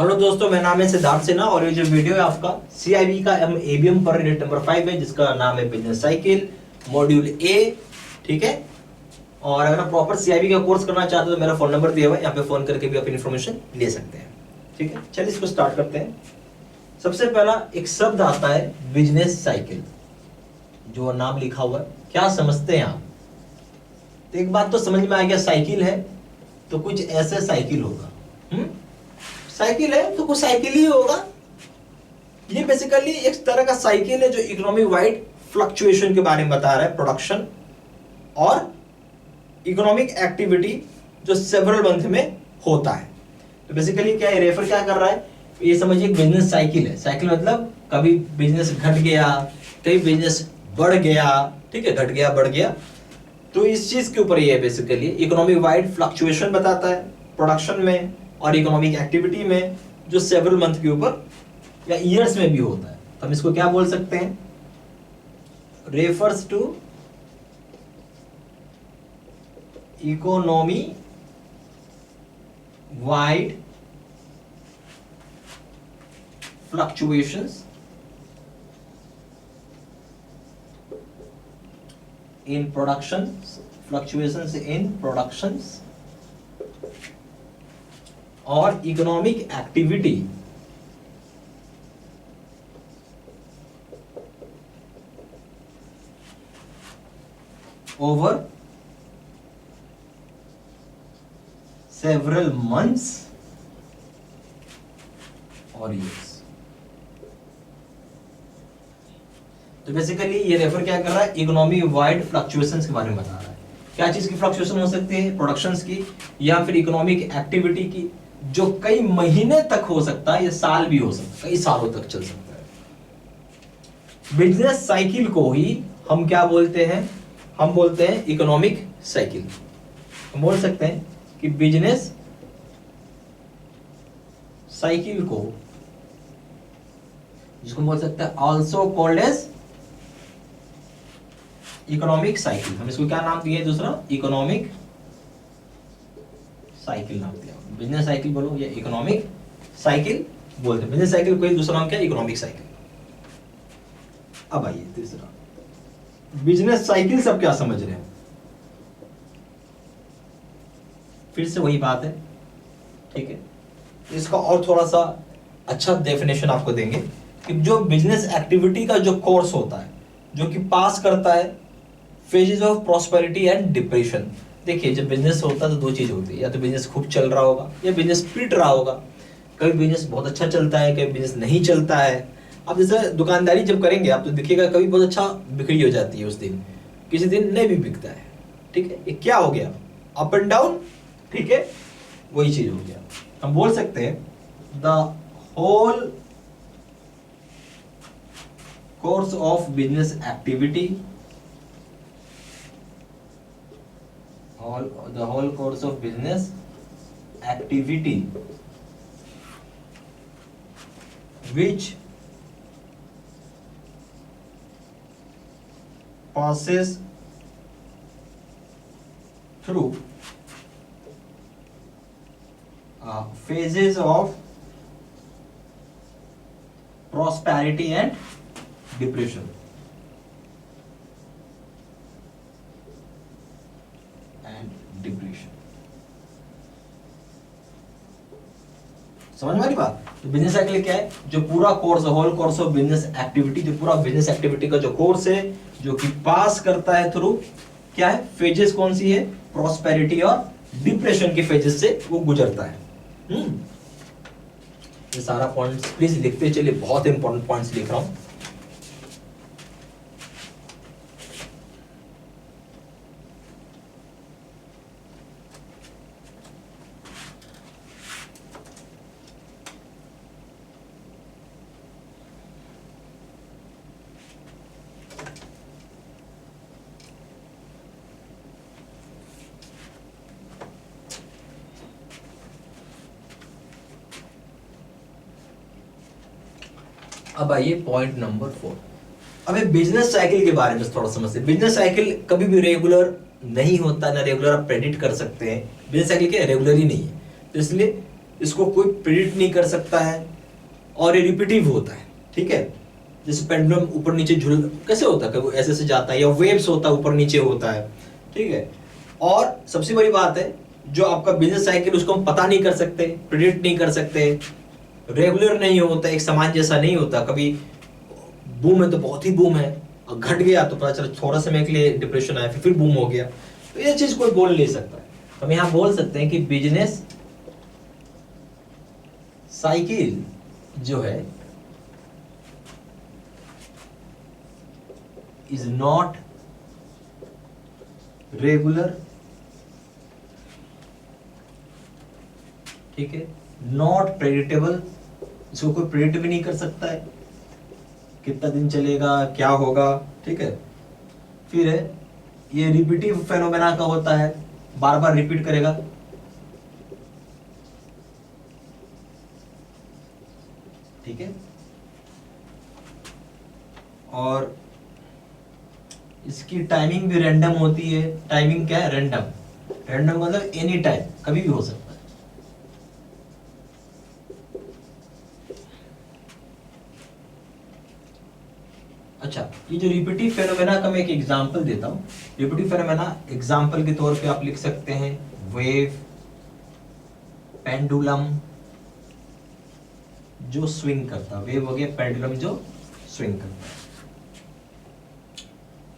Hello दोस्तों, मेरा नाम है सिद्धार्थ सिन्हा और ये जो वीडियो है आपका CIB का ABM पर यूनिट नंबर 5 है, जिसका नाम है बिजनेस साइकिल मॉड्यूल ए। ठीक है। और अगर आप प्रॉपर CIB का कोर्स करना चाहते हो तो मेरा फोन नंबर दिया हुआ है, यहाँ पे फोन करके भी आप इन्फॉर्मेशन ले सकते हैं। ठीक है, चलिए इसको स्टार्ट करते हैं। सबसे पहला एक शब्द आता है बिजनेस साइकिल, जो नाम लिखा हुआ है। क्या समझते हैं आप? तो एक बात तो समझ में आ गया, साइकिल है तो कुछ ऐसे साइकिल होगा। साइकिल है तो कुछ साइकिल ही होगा। ये बेसिकली एक तरह का साइकिल है जो इकोनॉमिक वाइड फ्लक्चुएशन के बारे में बता रहा है, प्रोडक्शन और इकोनॉमिक एक्टिविटी जो सेवरल मंथ में होता है। तो बेसिकली क्या है, रेफर क्या कर रहा है, ये समझिए एक बिजनेस साइकिल है। साइकिल मतलब कभी बिजनेस घट गया, कभी बिजनेस बढ़ गया। ठीक है, घट गया बढ़ गया, तो इस चीज के ऊपर ये बेसिकली इकोनॉमिक वाइड फ्लक्चुएशन बताता है प्रोडक्शन में और इकोनॉमिक एक्टिविटी में, जो सेवरल मंथ के ऊपर या ईयर्स में भी होता है। तो हम इसको क्या बोल सकते हैं, refers to economy wide fluctuations in fluctuations in productions और economic activity over several months or years। तो बेसिकली ये रेफर क्या कर रहा है, इकोनॉमी वाइड फ्लक्चुएशंस के बारे में बता रहा है। क्या चीज की फ्लक्चुएशन हो सकती है, प्रोडक्शंस की या फिर इकोनॉमिक एक्टिविटी की, जो कई महीने तक हो सकता है या साल भी हो सकता है, कई सालों तक चल सकता है। बिजनेस साइकिल को ही हम क्या बोलते हैं, हम बोलते हैं इकोनॉमिक साइकिल। हम बोल सकते हैं कि बिजनेस साइकिल को, जिसको बोल सकते हैं also called as economic cycle. हम इसको क्या नाम दिए, दूसरा इकोनॉमिक साइकिल नाम दिया। बिजनेस साइकिल बोलो या इकोनॉमिक साइकिल बोलते हैं। बिजनेस साइकिल कोई दूसरा नाम क्या है, इकोनॉमिक साइकिल। अब आइए तीसरा, बिजनेस साइकिल सब क्या समझ रहे हैं? फिर से वही बात है। ठीक है, इसका और थोड़ा सा अच्छा डेफिनेशन आपको देंगे कि जो बिजनेस एक्टिविटी का जो कोर्स होता है, जो कि पास करता है phases of prosperity and depression. देखिए, जब बिजनेस होता है तो दो चीज होती है, या तो बिजनेस खूब चल रहा होगा या बिजनेस पिट रहा होगा। कभी बिजनेस बहुत अच्छा चलता है, कभी बिजनेस नहीं चलता है। अब जैसे दुकानदारी जब करेंगे आप तो देखिएगा, कभी बहुत अच्छा बिक्री हो जाती है उस दिन, किसी दिन नहीं भी बिकता है। ठीक है, ये क्या हो गया, अप एंड डाउन। ठीक है, वही चीज हो गया। हम बोल सकते हैं the whole course of business activity, the whole course of business activity which passes through phases of prosperity and depression and depression. समझ में आ रही बात? तो बिजनेस साइकिल क्या है, जो पूरा course, whole course of business activity, जो पूरा बिजनेस एक्टिविटी का जो कोर्स है, जो कि पास करता है थ्रू क्या है, फेजेस कौन सी है, प्रॉस्पेरिटी और डिप्रेशन के फेजेस से वो गुजरता है। ये सारा पॉइंट्स प्लीज लिखते चलिए, बहुत इंपॉर्टेंट पॉइंट्स लिख रहा हूं। अब आइए पॉइंट नंबर 4। अब बिजनेस साइकिल के बारे में थोड़ा समझते हैं। बिजनेस साइकिल कभी भी रेगुलर नहीं होता, ना रेगुलर आप प्रेडिक्ट कर सकते हैं। बिजनेस साइकिल क्या रेगुलर ही नहीं है, तो इसलिए इसको कोई प्रिडिक्ट नहीं कर सकता है और ये रिपीटिव होता है, ठीक है। जैसे पेंडुलम ऊपर नीचे झूल कैसे होता है, कभी ऐसे से जाता है, या वेव्स होता है ऊपर नीचे होता है, ठीक है। और सबसे बड़ी बात है जो आपका बिजनेस साइकिल उसको हम पता नहीं कर सकते, प्रिडिक्ट नहीं कर सकते, रेगुलर नहीं होता, एक समान जैसा नहीं होता। कभी बूम है तो बहुत ही बूम है, और घट गया तो पता चला थोड़ा समय के लिए डिप्रेशन आया, फिर बूम हो गया। तो ये चीज कोई बोल नहीं सकता। हम यहां बोल सकते हैं कि बिजनेस साइकिल जो है इज नॉट रेगुलर, ठीक है, नॉट प्रेडिक्टेबल, इसको कोई प्रेडिक्ट भी नहीं कर सकता है कितना दिन चलेगा, क्या होगा, ठीक है। फिर है ये रिपीटिव फेनोमेना का होता है, बार बार रिपीट करेगा, ठीक है। और इसकी टाइमिंग भी रैंडम होती है। टाइमिंग क्या है, रैंडम। रैंडम मतलब एनी टाइम, कभी भी हो सकता है। अच्छा, ये जो रिपीटिव फेनोमेना का मैं एक एग्जांपल देता हूं। रिपीटिव फेनोमेना एग्जांपल के तौर पे आप लिख सकते हैं वेव, पेंडुलम जो स्विंग करता है, वेव हो गया, पेंडुलम जो स्विंग करता है।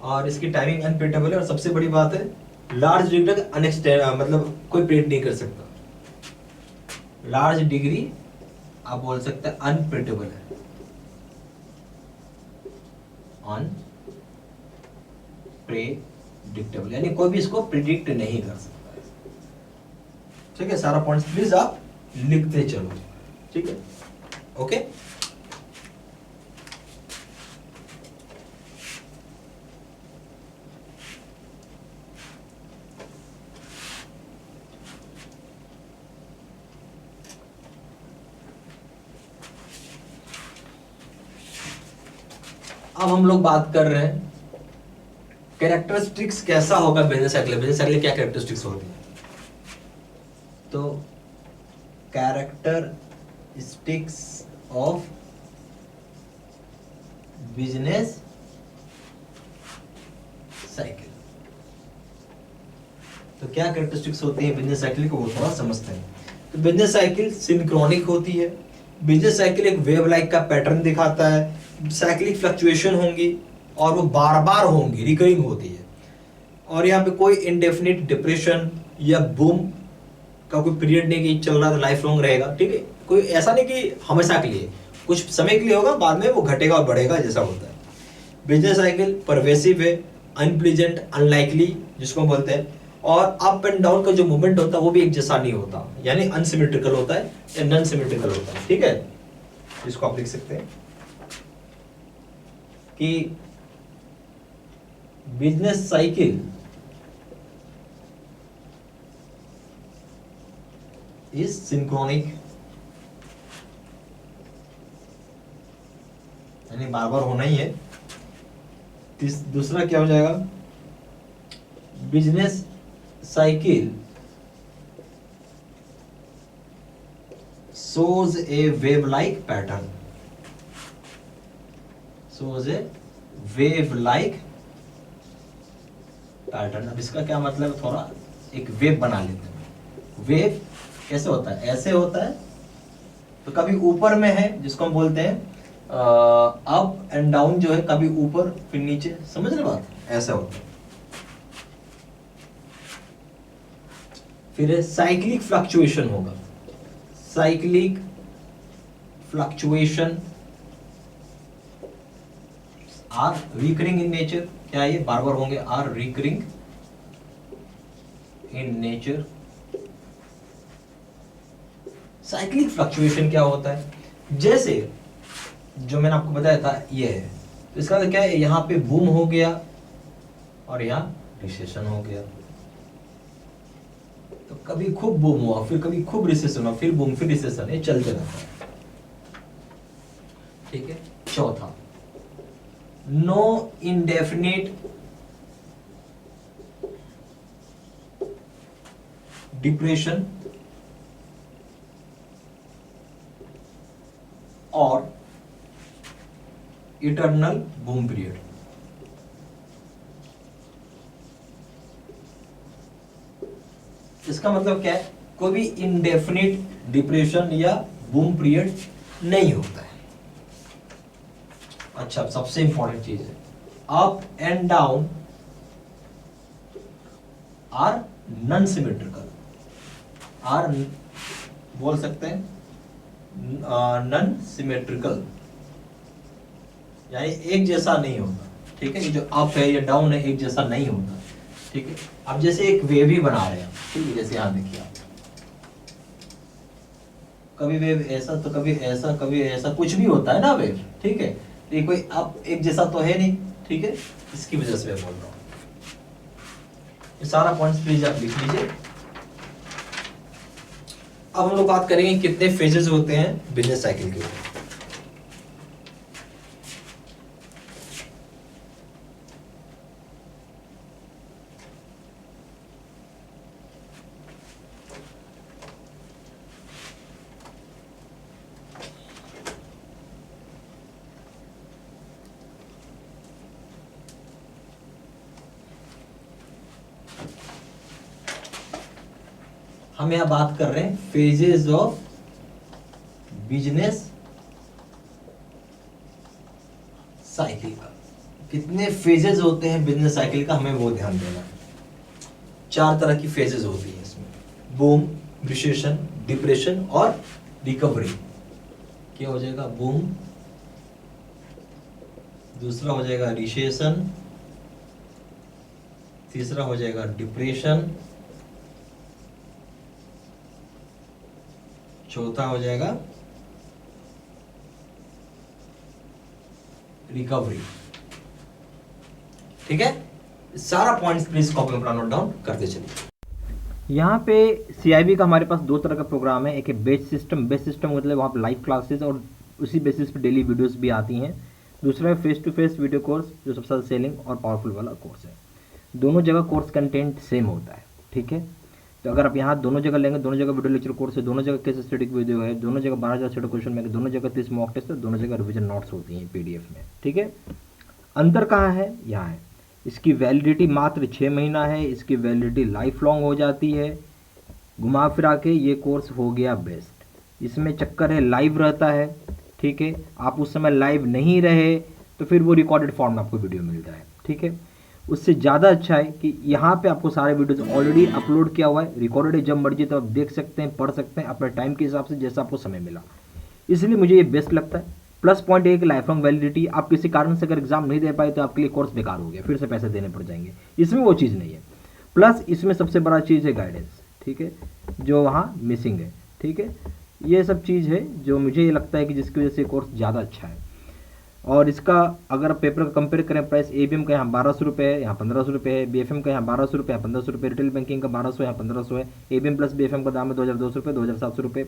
और इसकी टाइमिंग अनप्रेडिक्टेबल है, और सबसे बड़ी बात है लार्ज डिग्री तक मतलब कोई प्रेडिक्ट नहीं कर सकता। लार्ज डिग्री आप बोल सकते हैं अनप्रेडिक्टेबल है, अनप्रेडिक्टेबल, यानी कोई भी इसको प्रिडिक्ट नहीं कर सकता है, ठीक है। सारा पॉइंट्स प्लीज आप लिखते चलो, ठीक है, ओके। अब हम लोग बात कर रहे हैं कैरेक्टरिस्टिक्स कैसा होगा बिजनेस साइकिल। बिजनेस साइकिल क्या कैरेक्टरिस्टिक्स होती है, तो कैरेक्टरिस्टिक्स ऑफ बिजनेस साइकिल। तो क्या कैरेक्टरिस्टिक्स होती है बिजनेस साइकिल को, वो थोड़ा समझते हैं। तो बिजनेस साइकिल सिंक्रोनिक होती है। बिजनेस साइकिल एक वेव लाइक का पैटर्न दिखाता है, साइक्लिक फ्लक्चुएशन होंगी और वो बार बार होंगी, रिकरिंग होती है। और यहाँ पे कोई इंडेफिनिट डिप्रेशन या बूम का कोई पीरियड नहीं कि चल रहा था लाइफ लॉन्ग रहेगा, ठीक है। कोई ऐसा नहीं कि हमेशा के लिए, कुछ समय के लिए होगा, बाद में वो घटेगा और बढ़ेगा, जैसा होता है। बिजनेस साइकिल परवेसिव है, अनप्लीजेंट, अनलाइकली जिसको बोलते हैं। और अप एंड डाउन का जो मूवमेंट होता है वो भी एक जैसा नहीं होता, यानी अनसिमेट्रिकल होता है या नॉन सिमेट्रिकल होता है, ठीक है। इसको आप लिख सकते हैं कि बिजनेस साइकिल इज सिंक्रोनिक, यानी बार बार होना ही है। दूसरा क्या हो जाएगा, business cycle shows a wave like pattern, shows a wave like pattern। अब इसका क्या मतलब, थोड़ा एक वेव बना लेते हैं। वेव कैसे होता है, ऐसे होता है, तो कभी ऊपर में है जिसको हम बोलते हैं अप एंड डाउन, जो है कभी ऊपर फिर नीचे, समझ रहे बात, ऐसा होता है। फिर साइक्लिक फ्लक्चुएशन होगा, cyclic fluctuation are recurring in nature. क्या ये बार बार होंगे, are recurring in nature. Cyclic fluctuation क्या होता है, जैसे जो मैंने आपको बताया था ये है, तो इसका मतलब क्या है, यहां पे बूम हो गया और यहां रिसेशन हो गया। तो कभी खूब बूम हुआ, फिर कभी खूब रिसेशन हुआ, फिर बूम, फिर रिसेशन, ये चलते रहता है, ठीक है। चौथा, no indefinite depression eternal boom period. इसका मतलब क्या है, कोई भी इंडेफिनिट डिप्रेशन या बूम पीरियड नहीं होता है। अच्छा, सबसे इंपॉर्टेंट चीज है, up and down are non symmetrical, or बोल सकते हैं नॉन सिमेट्रिकल, यानी एक जैसा नहीं होता। ठीक है, ये जो अप है या डाउन है एक जैसा नहीं होता। ठीक है, अब जैसे एक वेव ही बना रहे हैं, ठीक है, जैसे यहां देखिए आप, कभी वेव ऐसा तो कभी ऐसा, कभी ऐसा, कुछ भी होता है ना वेव। ठीक है, ये कोई अप एक जैसा तो है नहीं। ठीक है, इसकी वजह से मैं बोल रहा हूं। ये सारा पॉइंट्स प्लीज आप लिख लीजिए। अब हम लोग बात करेंगे कितने फेजेस होते हैं बिजनेस साइकिल के ऊपर। हम यहां बात कर रहे हैं फेजेस ऑफ बिजनेस साइकिल का। कितने फेजेस होते हैं बिजनेस साइकिल का, हमें वो ध्यान देना है। 4 तरह की फेजेस होती है इसमें, बूम, रिसेशन, डिप्रेशन और रिकवरी। क्या हो जाएगा, बूम, दूसरा हो जाएगा रिसेशन, तीसरा हो जाएगा डिप्रेशन, चौथा हो जाएगा रिकवरी। ठीक है, सारा पॉइंट्स प्लीज कॉपी में नोट डाउन करते चलिए। यहाँ पे सीआईबी का हमारे पास 2 तरह का प्रोग्राम है। एक है बेस सिस्टम, बेस सिस्टम मतलब वहाँ पे लाइव क्लासेस और उसी बेसिस पे डेली वीडियोस भी आती हैं। दूसरा है face to face video course, जो सबसे ज़्यादा सेलिंग और पावरफुल वाला कोर्स है। दोनों जगह कोर्स कंटेंट सेम होता है। ठीक है, तो अगर आप यहाँ दोनों जगह लेंगे, दोनों जगह वीडियो लेक्चर कोर्स है, दोनों जगह केस स्टडी की वीडियो है, दोनों जगह 12,000 सेट क्वेश्चन में, दोनों जगह 30 मॉक टेस्ट है, दोनों जगह रिवीजन नोट्स होती हैं पीडीएफ में। ठीक है, अंतर कहाँ है, यहाँ है। इसकी वैलिडिटी मात्र 6 महीना है, इसकी वैलिडिटी लाइफ लॉन्ग हो जाती है। घुमा फिरा के ये कोर्स हो गया बेस्ट। इसमें चक्कर है लाइव रहता है। ठीक है, आप उस समय लाइव नहीं रहे तो फिर वो रिकॉर्डेड फॉर्म में आपको वीडियो मिलता है। ठीक है, उससे ज़्यादा अच्छा है कि यहाँ पे आपको सारे वीडियोस ऑलरेडी अपलोड किया हुआ है, रिकॉर्डेड है, जब मर्जी तो आप देख सकते हैं, पढ़ सकते हैं अपने टाइम के हिसाब से, जैसा आपको समय मिला। इसलिए मुझे ये बेस्ट लगता है। प्लस पॉइंट एक लाइफ लॉन्ग वैलिडिटी, आप किसी कारण से अगर एग्जाम नहीं दे पाए तो आपके लिए कोर्स बेकार हो गया, फिर से पैसे देने पड़ जाएंगे। इसमें वो चीज़ नहीं है। प्लस इसमें सबसे बड़ा चीज़ है गाइडेंस। ठीक है, जो वहाँ मिसिंग है। ठीक है, ये सब चीज़ है जो मुझे ये लगता है कि जिसकी वजह से कोर्स ज़्यादा अच्छा है। और इसका अगर पेपर का कंपेयर करें, प्राइस एबीएम का यहाँ 1200 रुपये है, यहाँ 1500 रुपये है, बीएफएम का यहाँ 1200 रुपये, यहाँ 1500 रुपये, रिटेल बैंकिंग का 1200, यहाँ 1500 है। एबीएम प्लस बीएफएम का दाम है 2200 रुपये, 2700 रुपये।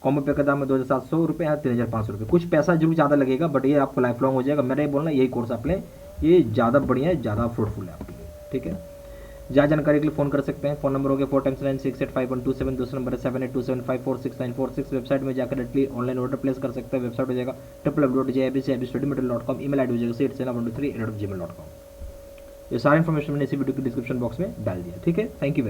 कॉम्बो पे का दाम है 2700 रुपये, यहाँ 3500 रुपये। कुछ पैसा जरूर ज़्यादा लगेगा, बट ये आपको लाइफ लॉन्ग हो जाएगा। मेरा ये बोलना, यही कोर्स आप लें, ये ज़्यादा बढ़िया है, ज़्यादा फ्रूटफुल है आपके लिए। ठीक है, ज़्यादा जानकारी के लिए फ़ोन कर सकते हैं। फ़ोन नंबर हो गया 4x9685127, दूसरा नंबर है 7827546946। वेबसाइट में जाकर डायरेक्टली ऑनलाइन ऑर्डर प्लेस कर सकते हैं। वेबसाइट हो जाएगा www.jibcibstudymaterial.com, email ID हो जाएगा seatsena123@gmail.com। ये सारी इन्फॉर्मेशन मैंने इसी वीडियो के डिस्क्रिप्शन बॉक्स में डाल दिया। ठीक है, थैंक यू।